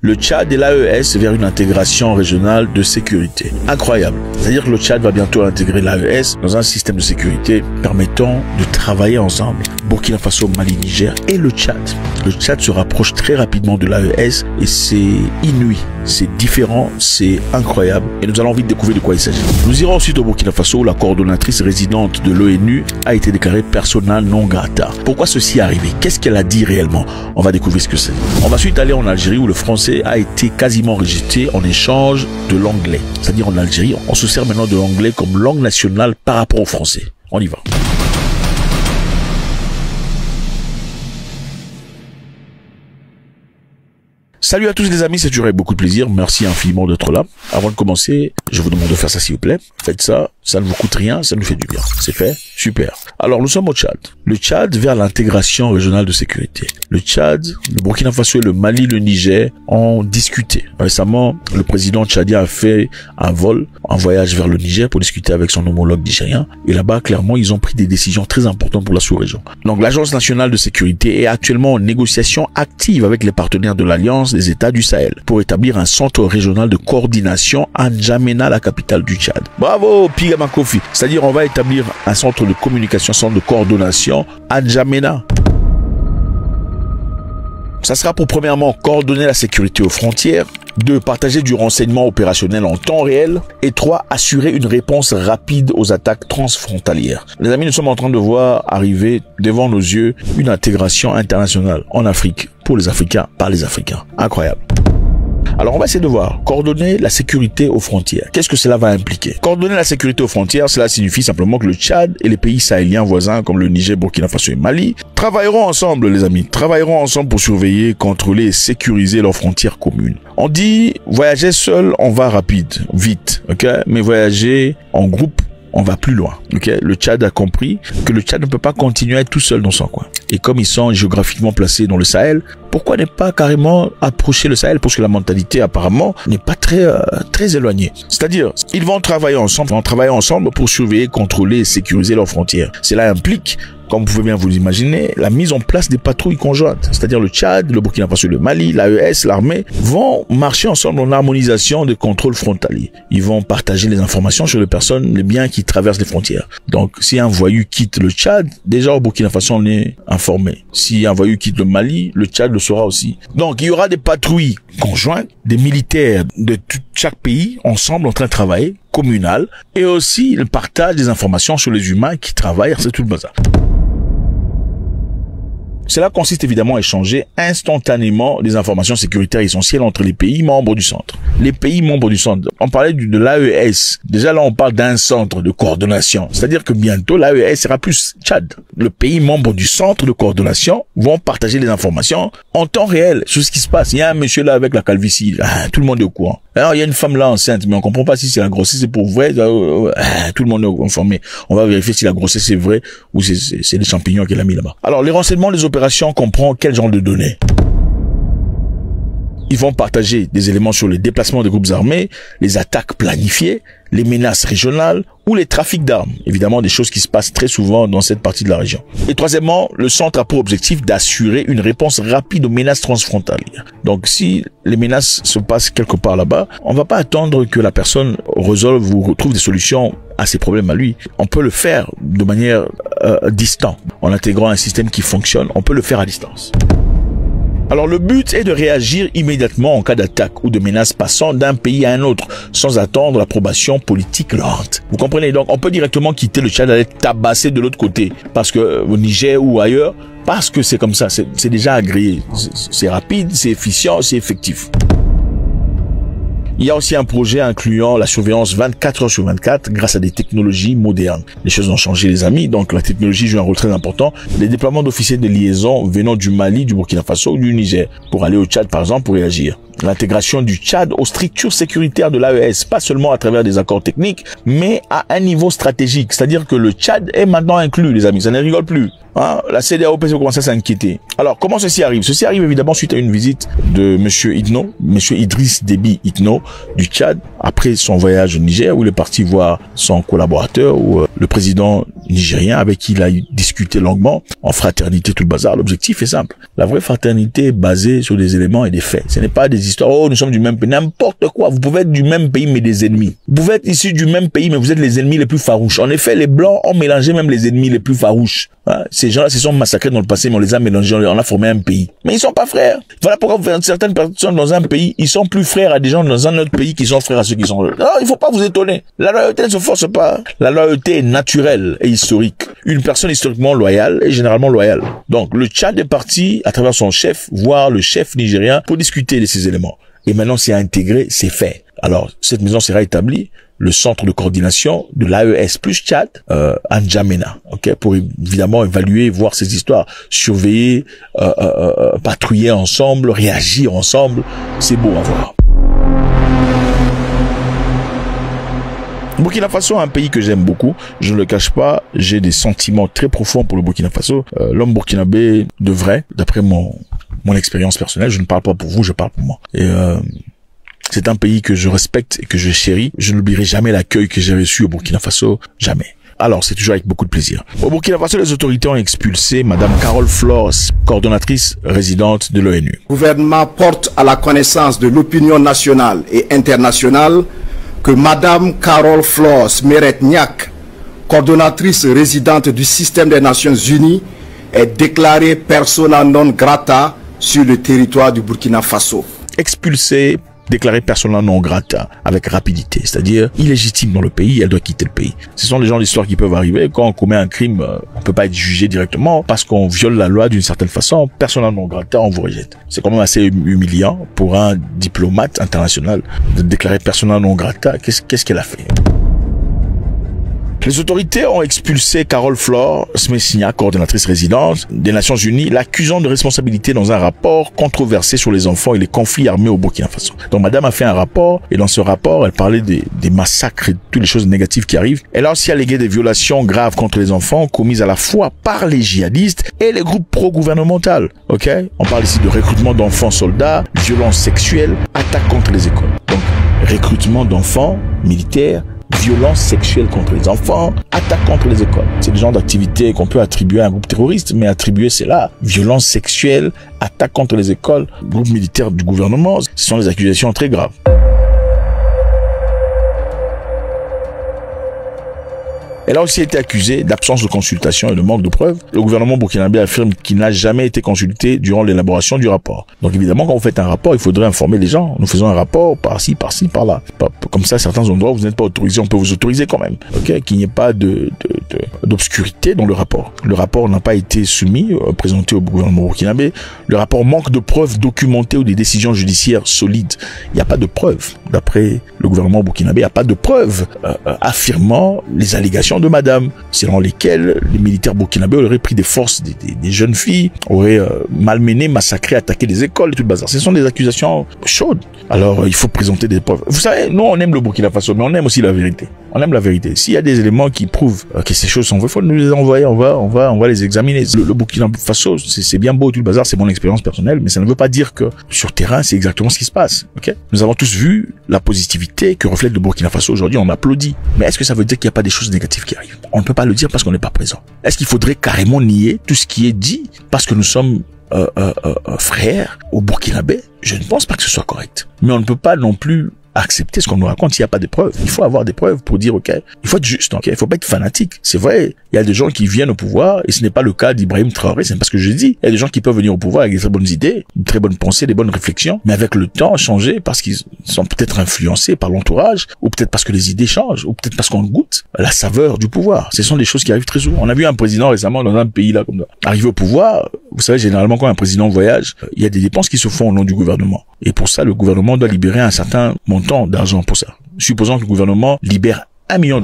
le Tchad et l'AES vers une intégration régionale de sécurité. Incroyable. C'est-à-dire que le Tchad va bientôt intégrer l'AES dans un système de sécurité permettant de travailler ensemble. Burkina Faso, Mali, Niger et le Tchad. Le Tchad se rapproche très rapidement de l'AES et c'est inouï. C'est différent, c'est incroyable et nous allons vite découvrir de quoi il s'agit. Nous irons ensuite au Burkina Faso où la coordonnatrice résidente de l'ONU a été déclarée persona non grata. Pourquoi ceci est arrivé? Qu'est-ce qu'elle a dit réellement? On va découvrir ce que c'est. On va ensuite aller en Algérie où le français a été quasiment rejeté en échange de l'anglais. C'est-à-dire en Algérie, on se sert maintenant de l'anglais comme langue nationale par rapport au français. On y va. Salut à tous les amis, c'est toujours avec beaucoup de plaisir. Merci infiniment d'être là. Avant de commencer, je vous demande de faire ça s'il vous plaît. Faites ça, ça ne vous coûte rien, ça nous fait du bien. C'est fait? Super. Alors nous sommes au Tchad. Le Tchad vers l'intégration régionale de sécurité. Le Tchad, le Burkina Faso et le Mali, le Niger ont discuté. Récemment, le président tchadien a fait un voyage vers le Niger pour discuter avec son homologue nigérien. Et là-bas, clairement, ils ont pris des décisions très importantes pour la sous-région. Donc l'Agence nationale de sécurité est actuellement en négociation active avec les partenaires de l'Alliance des États du Sahel pour établir un centre régional de coordination à N'Djamena, la capitale du Tchad. Bravo, Pigama Kofi. C'est-à-dire, on va établir un centre de communication, centre de coordination à N'Djamena. Ça sera pour premièrement coordonner la sécurité aux frontières, 2. Partager du renseignement opérationnel en temps réel et 3. Assurer une réponse rapide aux attaques transfrontalières. Les amis, nous sommes en train de voir arriver devant nos yeux une intégration internationale en Afrique pour les Africains par les Africains. Incroyable. Alors on va essayer de voir, coordonner la sécurité aux frontières. Qu'est-ce que cela va impliquer? Coordonner la sécurité aux frontières, cela signifie simplement que le Tchad et les pays sahéliens voisins comme le Niger, Burkina Faso et Mali travailleront ensemble les amis, travailleront ensemble pour surveiller, contrôler et sécuriser leurs frontières communes. On dit voyager seul, on va rapide, vite, ok? Mais voyager en groupe, on va plus loin, ok? Le Tchad a compris que le Tchad ne peut pas continuer à être tout seul dans son coin. Et comme ils sont géographiquement placés dans le Sahel, pourquoi ne pas carrément approcher le Sahel? Parce que la mentalité apparemment n'est pas très éloignée. C'est-à-dire, ils vont travailler ensemble pour surveiller, contrôler et sécuriser leurs frontières. Cela implique, comme vous pouvez bien vous imaginer, la mise en place des patrouilles conjointes. C'est-à-dire le Tchad, le Burkina Faso, le Mali, l'AES, l'armée vont marcher ensemble en harmonisation de contrôle frontalier. Ils vont partager les informations sur les personnes, les biens qui traversent les frontières. Donc, si un voyou quitte le Tchad, déjà au Burkina Faso, on est informé. Si un voyou quitte le Mali, le Tchad le saura aussi. Donc, il y aura des patrouilles conjointes, des militaires de chaque pays ensemble en train de travailler, communal, et aussi le partage des informations sur les humains qui travaillent, c'est tout le bazar. Cela consiste évidemment à échanger instantanément des informations sécuritaires essentielles entre les pays membres du centre. Les pays membres du centre, on parlait de l'AES. Déjà là, on parle d'un centre de coordination. C'est-à-dire que bientôt, l'AES sera plus Tchad. Le pays membre du centre de coordination vont partager les informations en temps réel sur ce qui se passe. Il y a un monsieur là avec la calvitie. Tout le monde est au courant. Alors, il y a une femme là enceinte, mais on comprend pas si c'est la grossesse, c'est pour vrai. Tout le monde est informé. On va vérifier si la grossesse est vraie ou c'est des champignons qu'elle a mis là-bas. Alors, les renseignements, les opérations comprennent quel genre de données? Ils vont partager des éléments sur les déplacements des groupes armés, les attaques planifiées, les menaces régionales ou les trafics d'armes. Évidemment, des choses qui se passent très souvent dans cette partie de la région. Et troisièmement, le centre a pour objectif d'assurer une réponse rapide aux menaces transfrontalières. Donc, si les menaces se passent quelque part là-bas, on va pas attendre que la personne résolve ou retrouve des solutions à ses problèmes à lui. On peut le faire de manière distante. En intégrant un système qui fonctionne, on peut le faire à distance. Alors le but est de réagir immédiatement en cas d'attaque ou de menace passant d'un pays à un autre, sans attendre l'approbation politique lente. Vous comprenez? Donc on peut directement quitter le Tchad et aller tabasser de l'autre côté, parce que au Niger ou ailleurs, parce que c'est comme ça, c'est déjà agréé, c'est rapide, c'est efficient, c'est effectif. Il y a aussi un projet incluant la surveillance 24 heures sur 24 grâce à des technologies modernes. Les choses ont changé les amis, donc la technologie joue un rôle très important. Les déploiements d'officiers de liaison venant du Mali, du Burkina Faso ou du Niger pour aller au Tchad par exemple pour réagir. L'intégration du Tchad aux structures sécuritaires de l'AES, pas seulement à travers des accords techniques, mais à un niveau stratégique. C'est-à-dire que le Tchad est maintenant inclus, les amis, ça ne rigole plus. La CEDEAO peut commencer à s'inquiéter. Alors, comment ceci arrive? Ceci arrive évidemment suite à une visite de monsieur Idriss Déby Itno du Tchad après son voyage au Niger, où il est parti voir son collaborateur ou le président nigérien avec qui il a discuté longuement en fraternité, tout le bazar. L'objectif est simple. La vraie fraternité est basée sur des éléments et des faits. Ce n'est pas des histoires, oh, nous sommes du même pays, n'importe quoi. Vous pouvez être du même pays, mais des ennemis. Vous pouvez être issus du même pays, mais vous êtes les ennemis les plus farouches. En effet, les Blancs ont mélangé même les ennemis les plus farouches. Hein? Ces gens-là se sont massacrés dans le passé, mais on les a mélangés, on a formé un pays. Mais ils sont pas frères. Voilà pourquoi certaines personnes dans un pays, ils sont plus frères à des gens dans un autre pays qui sont frères à ceux qui sont... Non, il faut pas vous étonner. La loyauté ne se force pas. La loyauté est naturelle et historique. Une personne historiquement loyale est généralement loyale. Donc, le Tchad est parti à travers son chef, voir le chef nigérien pour discuter de ces éléments. Et maintenant, c'est intégré, c'est fait. Alors, cette maison sera établie, le centre de coordination de l'AES plus Tchad, à N'Djamena, ok, pour évidemment évaluer, voir ces histoires, surveiller, patrouiller ensemble, réagir ensemble. C'est beau à voir. Burkina Faso est un pays que j'aime beaucoup. Je ne le cache pas, j'ai des sentiments très profonds pour le Burkina Faso. L'homme burkinabé devrait, d'après mon expérience personnelle, je ne parle pas pour vous, je parle pour moi. Et c'est un pays que je respecte et que je chéris. Je n'oublierai jamais l'accueil que j'ai reçu au Burkina Faso, jamais. Alors, c'est toujours avec beaucoup de plaisir. Au Burkina Faso, les autorités ont expulsé Madame Carole Flores, coordonnatrice résidente de l'ONU. Le gouvernement porte à la connaissance de l'opinion nationale et internationale que Madame Carole Flores Meretniak, coordonnatrice résidente du système des Nations Unies, est déclarée persona non grata sur le territoire du Burkina Faso. Expulsée, déclarée persona non grata avec rapidité, c'est-à-dire illégitime dans le pays, elle doit quitter le pays. Ce sont les gens d'histoire qui peuvent arriver. Quand on commet un crime, on peut pas être jugé directement parce qu'on viole la loi d'une certaine façon. Persona non grata, on vous rejette. C'est quand même assez humiliant pour un diplomate international de déclarer persona non grata. Qu'est-ce qu'elle a fait? Les autorités ont expulsé Carole Flores Meretniak, coordonnatrice résidente des Nations Unies, l'accusant de responsabilité dans un rapport controversé sur les enfants et les conflits armés au Burkina Faso. Donc madame a fait un rapport, et dans ce rapport, elle parlait des massacres et toutes les choses négatives qui arrivent. Elle a aussi allégué des violations graves contre les enfants commises à la fois par les djihadistes et les groupes pro-gouvernementaux. Ok? On parle ici de recrutement d'enfants soldats, violences sexuelles, attaques contre les écoles. Donc, recrutement d'enfants militaires, violence sexuelle contre les enfants, attaque contre les écoles. C'est le genre d'activité qu'on peut attribuer à un groupe terroriste, mais attribuer c'est là. Violence sexuelle, attaque contre les écoles, groupe militaire du gouvernement, ce sont des accusations très graves. Elle a aussi été accusée d'absence de consultation et de manque de preuves. Le gouvernement burkinabé affirme qu'il n'a jamais été consulté durant l'élaboration du rapport. Donc évidemment, quand vous faites un rapport, il faudrait informer les gens. Nous faisons un rapport par-ci, par-ci, par-là. Comme ça, certains endroits où vous n'êtes pas autorisé, on peut vous autoriser quand même. Ok, qu'il n'y ait pas d'obscurité dans le rapport. Le rapport n'a pas été soumis, présenté au gouvernement burkinabé. Le rapport manque de preuves documentées ou des décisions judiciaires solides. Il n'y a pas de preuves. D'après le gouvernement burkinabé, il n'y a pas de preuves affirmant les allégations de madame, selon lesquelles les militaires burkinabés auraient pris des forces des jeunes filles, auraient malmené, massacré, attaqué des écoles et tout le bazar. Ce sont des accusations chaudes. Alors, il faut présenter des preuves. Vous savez, nous, on aime le Burkina Faso, mais on aime aussi la vérité. On aime la vérité. S'il y a des éléments qui prouvent que ces choses sont vraies, il faut nous les envoyer. On va les examiner. Le Burkina Faso, c'est bien beau tout le bazar, c'est mon expérience personnelle, mais ça ne veut pas dire que sur terrain, c'est exactement ce qui se passe. Ok? Nous avons tous vu la positivité que reflète le Burkina Faso aujourd'hui. On applaudit. Mais est-ce que ça veut dire qu'il n'y a pas des choses négatives qui arrivent? On ne peut pas le dire parce qu'on n'est pas présent. Est-ce qu'il faudrait carrément nier tout ce qui est dit parce que nous sommes frères au Burkinabé? Je ne pense pas que ce soit correct. Mais on ne peut pas non plus accepter ce qu'on nous raconte s'il n'y a pas de preuves. Il faut avoir des preuves pour dire, ok, il faut être juste, ok, il faut pas être fanatique. C'est vrai, il y a des gens qui viennent au pouvoir, et ce n'est pas le cas d'Ibrahim Traoré, c'est pas ce que je dis. Il y a des gens qui peuvent venir au pouvoir avec des très bonnes idées, de très bonnes pensées, des bonnes réflexions, mais avec le temps, changer parce qu'ils sont peut-être influencés par l'entourage, ou peut-être parce que les idées changent, ou peut-être parce qu'on goûte la saveur du pouvoir. Ce sont des choses qui arrivent très souvent. On a vu un président récemment dans un pays là, comme ça, arriver au pouvoir. Vous savez, généralement, quand un président voyage, il y a des dépenses qui se font au nom du gouvernement. Et pour ça, le gouvernement doit libérer un certain montant d'argent pour ça. Supposons que le gouvernement libère $1 million.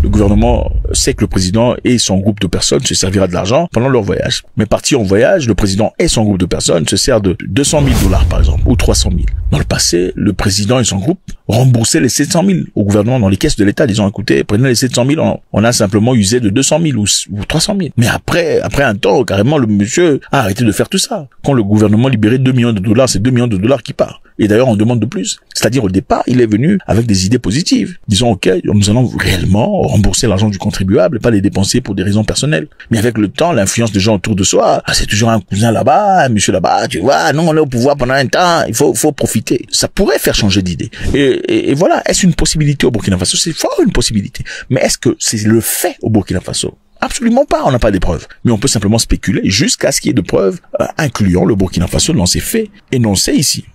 Le gouvernement sait que le président et son groupe de personnes se servira de l'argent pendant leur voyage. Mais parti en voyage, le président et son groupe de personnes se servent de $200 000 par exemple, ou 300 000. Dans le passé, le président et son groupe remboursaient les 700 000 au gouvernement dans les caisses de l'État, disant, écoutez, prenez les 700 000, on a simplement usé de 200 000 ou 300 000. Mais après un temps, carrément, le monsieur a arrêté de faire tout ça. Quand le gouvernement libérait 2 millions de dollars, c'est 2 millions de dollars qui partent. Et d'ailleurs, on demande de plus. C'est-à-dire, au départ, il est venu avec des idées positives. Disons, OK, nous allons réellement rembourser l'argent du contribuable et pas les dépenser pour des raisons personnelles. Mais avec le temps, l'influence des gens autour de soi, c'est toujours un cousin là-bas, un monsieur là-bas, tu vois, non, on est au pouvoir pendant un temps, il faut profiter. Ça pourrait faire changer d'idée. Et voilà, est-ce une possibilité au Burkina Faso? C'est fort une possibilité. Mais est-ce que c'est le fait au Burkina Faso? Absolument pas, on n'a pas des preuves. Mais on peut simplement spéculer jusqu'à ce qu'il y ait de preuves incluant le Burkina Faso dans ces faits énoncés ici.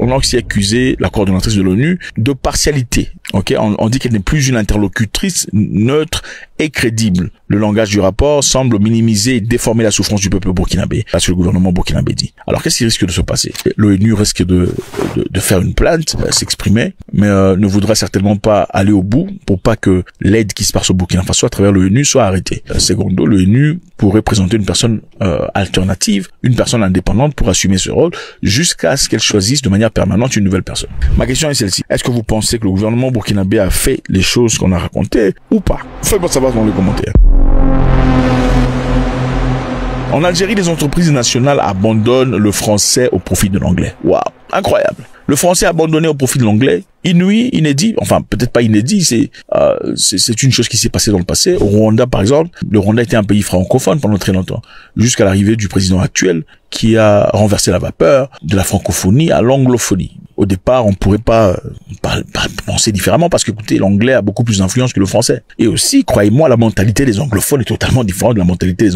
On a aussi accusé la coordonnatrice de l'ONU de partialité. Ok, on dit qu'elle n'est plus une interlocutrice neutre et crédible. Le langage du rapport semble minimiser et déformer la souffrance du peuple burkinabé, parce que le gouvernement burkinabé dit. Alors qu'est-ce qui risque de se passer? L'ONU risque de faire une plainte, s'exprimer, mais ne voudra certainement pas aller au bout pour pas que l'aide qui se passe au Burkina Faso à travers l'ONU soit arrêtée. Secondo, l'ONU pourrait présenter une personne alternative, une personne indépendante pour assumer ce rôle, jusqu'à ce qu'elle choisisse de manière permanente une nouvelle personne. Ma question est celle-ci. Est-ce que vous pensez que le gouvernement burkinabé a fait les choses qu'on a racontées ou pas? Faites-moi savoir dans les commentaires. En Algérie, les entreprises nationales abandonnent le français au profit de l'anglais. Waouh, incroyable. Le français abandonné au profit de l'anglais, inouï, inédit, enfin peut-être pas inédit, c'est une chose qui s'est passée dans le passé. Au Rwanda, par exemple, le Rwanda était un pays francophone pendant très longtemps, jusqu'à l'arrivée du président actuel qui a renversé la vapeur de la francophonie à l'anglophonie. Au départ, on pourrait pas penser différemment parce que, écoutez, l'anglais a beaucoup plus d'influence que le français. Et aussi, croyez-moi, la mentalité des anglophones est totalement différente de la mentalité des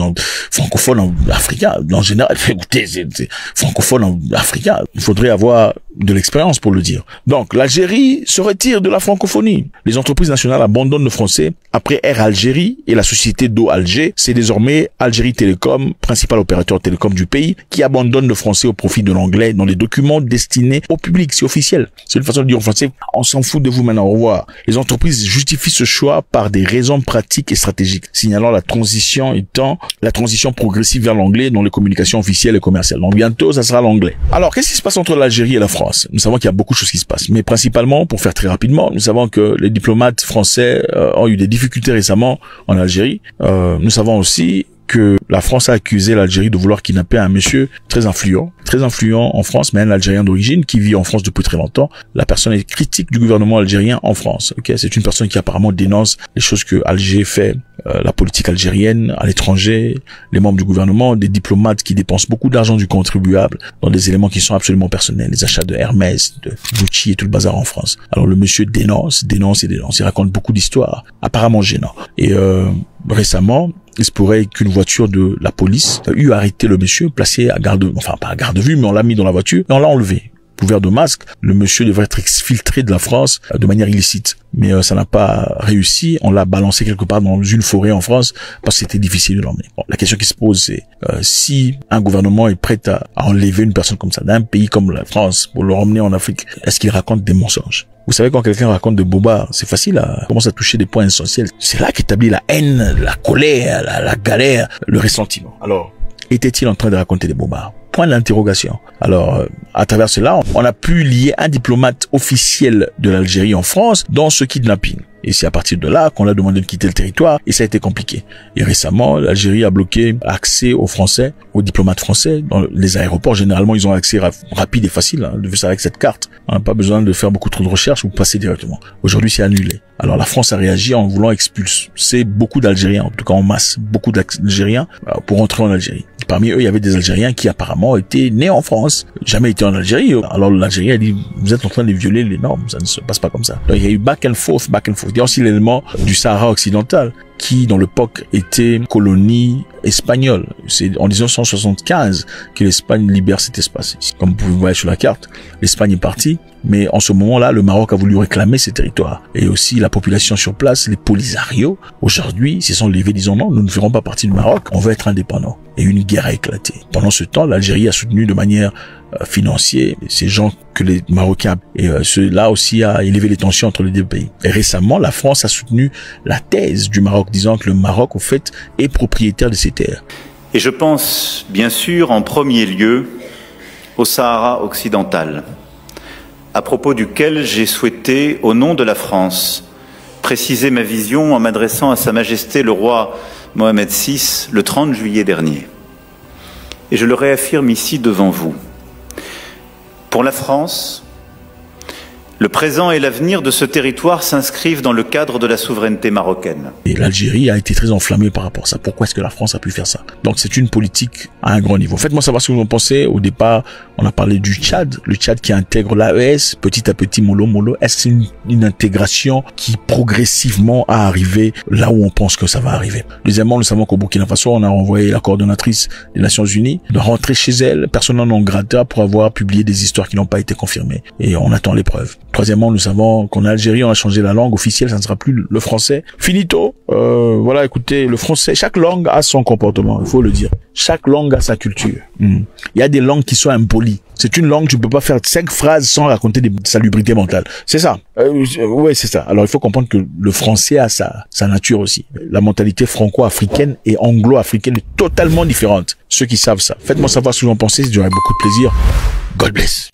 francophones africains. En général, écoutez, c'est francophone africain. Il faudrait avoir de l'expérience pour le dire. Donc, l'Algérie se retire de la francophonie. Les entreprises nationales abandonnent le français. Après Air Algérie et la société d'eau Alger, c'est désormais Algérie Télécom, principal opérateur télécom du pays, qui abandonne le français au profit de l'anglais dans les documents destinés au public. C'est officiel. C'est une façon de dire en français, on s'en fout de vous maintenant, au revoir. Les entreprises justifient ce choix par des raisons pratiques et stratégiques, signalant la transition étant la transition progressive vers l'anglais dans les communications officielles et commerciales. Donc bientôt, ça sera l'anglais. Alors, qu'est-ce qui se passe entre l'Algérie et la France? Nous savons qu'il y a beaucoup de choses qui se passent. Mais principalement, pour faire très rapidement, nous savons que les diplomates français ont eu des difficultés récemment en Algérie. Nous savons aussi que la France a accusé l'Algérie de vouloir kidnapper un monsieur très influent en France, mais un Algérien d'origine qui vit en France depuis très longtemps. La personne est critique du gouvernement algérien en France. Ok, c'est une personne qui apparemment dénonce les choses que Alger fait, la politique algérienne à l'étranger, les membres du gouvernement, des diplomates qui dépensent beaucoup d'argent du contribuable dans des éléments qui sont absolument personnels, les achats de Hermès, de Gucci et tout le bazar en France. Alors le monsieur dénonce. Il raconte beaucoup d'histoires apparemment gênantes. Et récemment, il se pourrait qu'une voiture de la police eût arrêté le monsieur, placé à pas à garde vue, mais on l'a mis dans la voiture et on l'a enlevé. Couvert de masque, le monsieur devrait être exfiltré de la France de manière illicite. Mais ça n'a pas réussi. On l'a balancé quelque part dans une forêt en France parce que c'était difficile de l'emmener. Bon, la question qui se pose, c'est si un gouvernement est prêt à enlever une personne comme ça d'un pays comme la France pour le ramener en Afrique, est-ce qu'il raconte des mensonges? Vous savez, quand quelqu'un raconte de bobards, c'est facile commence à toucher des points essentiels. C'est là qu'établit la haine, la colère, la galère, le ressentiment. Alors, était-il en train de raconter des bobards? Point d'interrogation. Alors, à travers cela, on a pu lier un diplomate officiel de l'Algérie en France dans ce kidnapping. Et c'est à partir de là qu'on a demandé de quitter le territoire et ça a été compliqué. Et récemment, l'Algérie a bloqué l'accès aux Français, aux diplomates français dans les aéroports. Généralement, ils ont accès rapide et facile. De faire ça avec cette carte. On n'a pas besoin de faire beaucoup trop de recherches ou passer directement. Aujourd'hui, c'est annulé. Alors la France a réagi en voulant expulser beaucoup d'Algériens, en tout cas en masse, beaucoup d'Algériens pour rentrer en Algérie. Parmi eux, il y avait des Algériens qui apparemment étaient nés en France, jamais été en Algérie. Alors l'Algérie a dit, vous êtes en train de violer les normes, ça ne se passe pas comme ça. Donc il y a eu back and forth. Il y a aussi l'élément du Sahara occidental, qui dans l'époque était colonie espagnole. C'est en 1975 que l'Espagne libère cet espace. Comme vous pouvez voir sur la carte, l'Espagne est partie, mais en ce moment-là, le Maroc a voulu réclamer ces territoires. Et aussi la population sur place, les Polisario, aujourd'hui, se sont levés disant non, nous ne ferons pas partie du Maroc, on veut être indépendant. Et une guerre a éclaté. Pendant ce temps, l'Algérie a soutenu de manière financière ces gens que les Marocains, et cela aussi a élevé les tensions entre les deux pays. Et récemment, la France a soutenu la thèse du Maroc, disant que le Maroc, au fait, est propriétaire de ces terres. Et je pense, bien sûr, en premier lieu, au Sahara occidental, à propos duquel j'ai souhaité, au nom de la France, préciser ma vision en m'adressant à Sa Majesté le roi Mohamed VI le 30 juillet dernier. Et je le réaffirme ici devant vous. Pour la France, le présent et l'avenir de ce territoire s'inscrivent dans le cadre de la souveraineté marocaine. Et l'Algérie a été très enflammée par rapport à ça. Pourquoi est-ce que la France a pu faire ça? Donc c'est une politique à un grand niveau. Faites-moi savoir ce que vous en pensez. Au départ, on a parlé du Tchad. Le Tchad qui intègre l'AES, petit à petit, mollo. Est-ce que c'est une intégration qui progressivement a arrivé là où on pense que ça va arriver? Deuxièmement, nous savons qu'au Burkina Faso, on a envoyé la coordonnatrice des Nations Unies de rentrer chez elle, persona non grata, pour avoir publié des histoires qui n'ont pas été confirmées. Et on attend les preuves. Troisièmement, nous savons qu'en Algérie, on a changé la langue officielle, ça ne sera plus le français. Finito. Voilà, écoutez, le français, chaque langue a son comportement, il faut le dire. Chaque langue a sa culture. Il y a des langues qui sont impolies. C'est une langue, tu peux pas faire 5 phrases sans raconter des salubrités mentales. C'est ça. Ouais, c'est ça. Alors, il faut comprendre que le français a sa nature aussi. La mentalité franco-africaine et anglo-africaine est totalement différente. Ceux qui savent ça. Faites-moi savoir ce que vous en pensez, j'aurai beaucoup de plaisir. God bless.